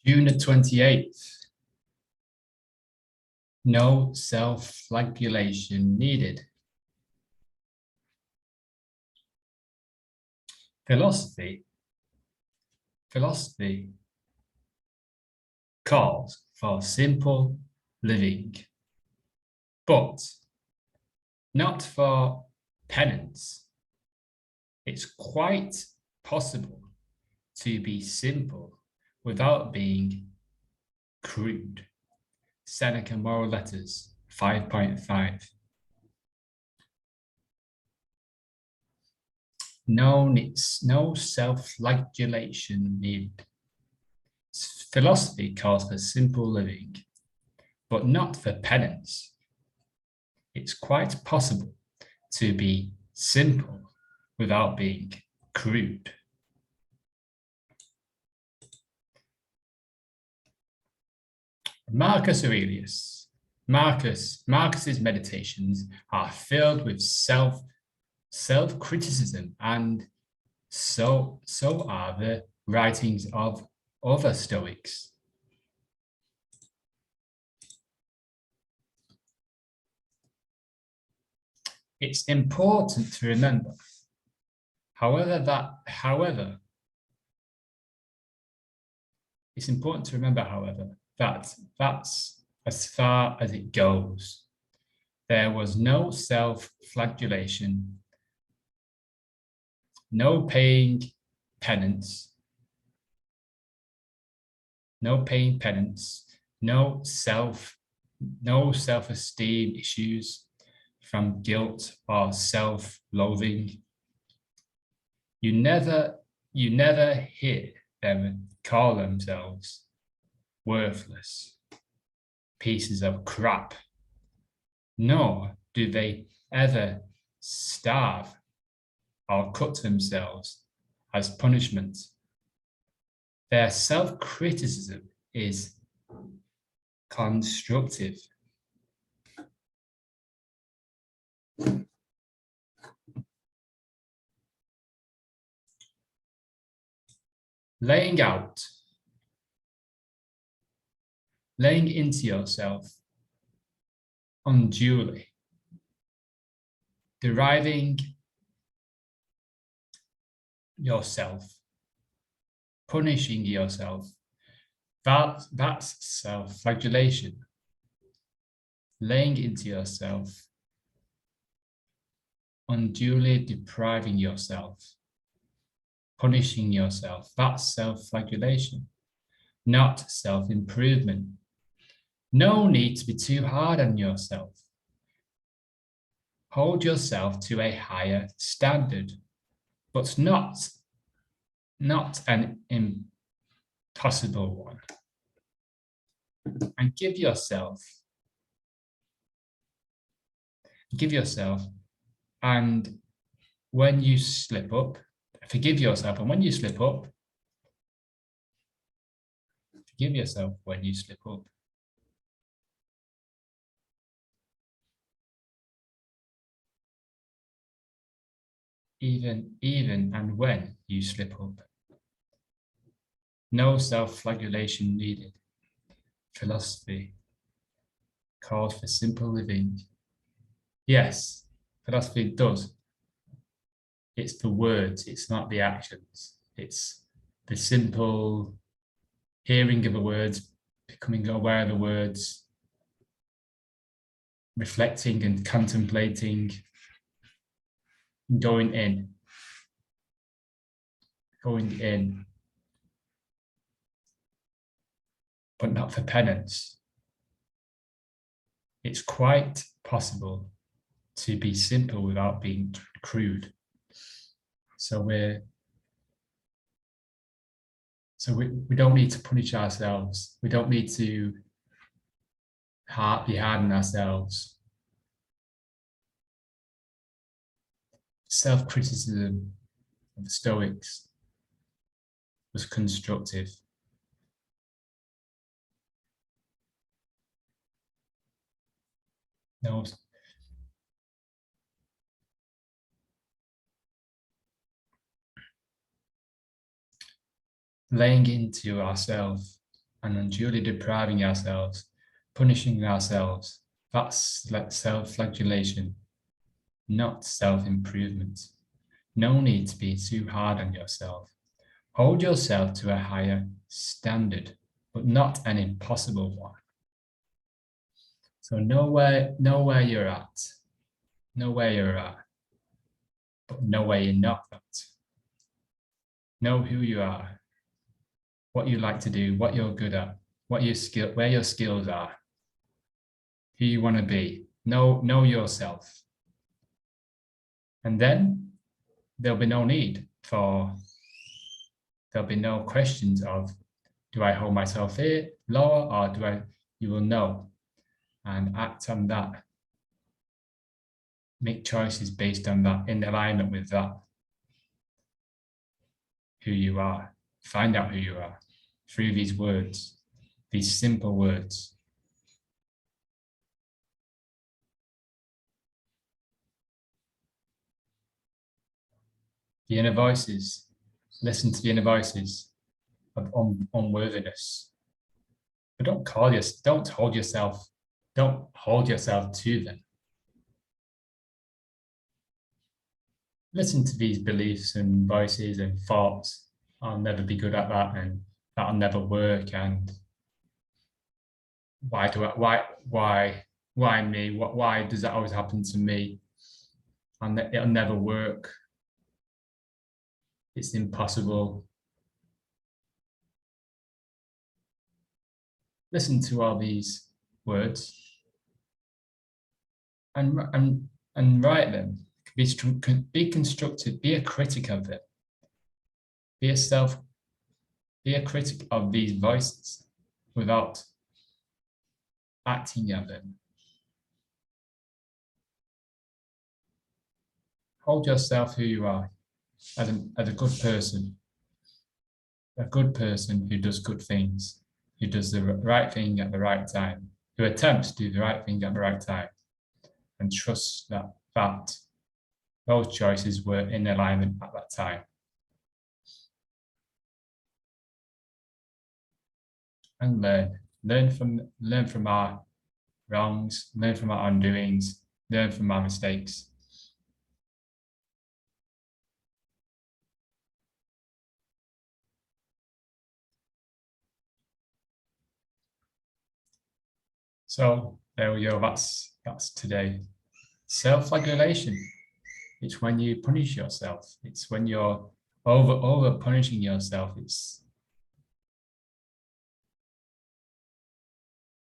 June the 28th. No self-flagellation needed. Philosophy calls for simple living, but not for penance. It's quite possible to be simple without being crude. Seneca Moral Letters 5.5. No self-flagellation needed. Philosophy calls for simple living, but not for penance. It's quite possible to be simple without being crude. Marcus Aurelius. Marcus's meditations are filled with self-criticism, and so are the writings of other Stoics. It's important to remember, however, that that's as far as it goes. There was no self-flagellation, no paying penance, no self-esteem issues from guilt or self-loathing. You never hear them call themselves worthless pieces of crap, nor do they ever starve or cut themselves as punishment. Their self-criticism is constructive. Laying into yourself unduly, deriving yourself, punishing yourself, that's self-flagellation. Laying into yourself, unduly depriving yourself, punishing yourself, that's self-flagellation, not self-improvement. No need to be too hard on yourself. Hold yourself to a higher standard, but not an impossible one. And give yourself, and when you slip up, forgive yourself, and when you slip up, forgive yourself when you slip up. Even and when you slip up. No self-flagellation needed. Philosophy calls for simple living. Yes, philosophy does. It's the words, it's not the actions. It's the simple hearing of the words, becoming aware of the words, reflecting and contemplating, going in, but not for penance. It's quite possible to be simple without being crude. So we don't need to punish ourselves. We don't need to be hard on ourselves. Self-criticism of the Stoics was constructive. No. Laying into ourselves and unduly depriving ourselves, punishing ourselves. That's like self-flagellation, not self-improvement. No need to be too hard on yourself. Hold yourself to a higher standard, but not an impossible one. So know where you're at. Know where you're at, but know where you're not at. Know who you are, what you like to do, what you're good at, where your skills are, who you want to be. Know yourself. And then there'll be no questions of, do I hold myself here lower, or you will know and act on that. Make choices based on that, in alignment with that. Who you are. Find out who you are through these words, these simple words. The inner voices. Listen to the inner voices of unworthiness. But don't hold yourself to them. Listen to these beliefs and voices and thoughts. I'll never be good at that, and that'll never work, and why me? Why does that always happen to me? And it'll never work. It's impossible. Listen to all these words and write them. Be constructive. Be a critic of them. Be a critic of these voices without acting on them. Hold yourself who you are as a good person. A good person who does good things, who does the right thing at the right time, who attempts to do the right thing at the right time, and trusts that those choices were in alignment at that time. And learn from our wrongs, learn from our undoings, learn from our mistakes. So there we go. That's today. Self-flagellation. It's when you punish yourself. It's when you're over punishing yourself.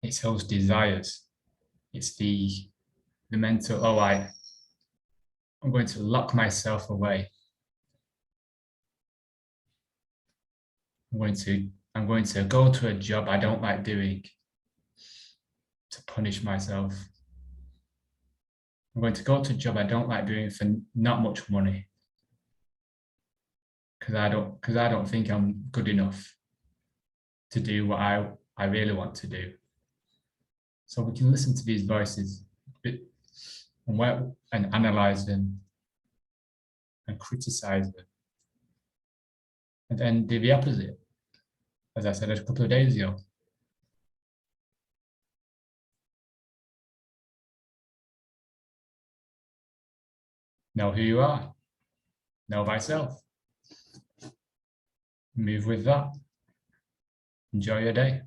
It's those desires. It's the mental, I'm going to lock myself away. I'm going to go to a job I don't like doing to punish myself. I'm going to go to a job I don't like doing for not much money because I don't think I'm good enough to do what I really want to do. So we can listen to these voices and analyze them and criticize them, and then do the opposite, as I said a couple of days ago. Know who you are. Know thyself. Move with that. Enjoy your day.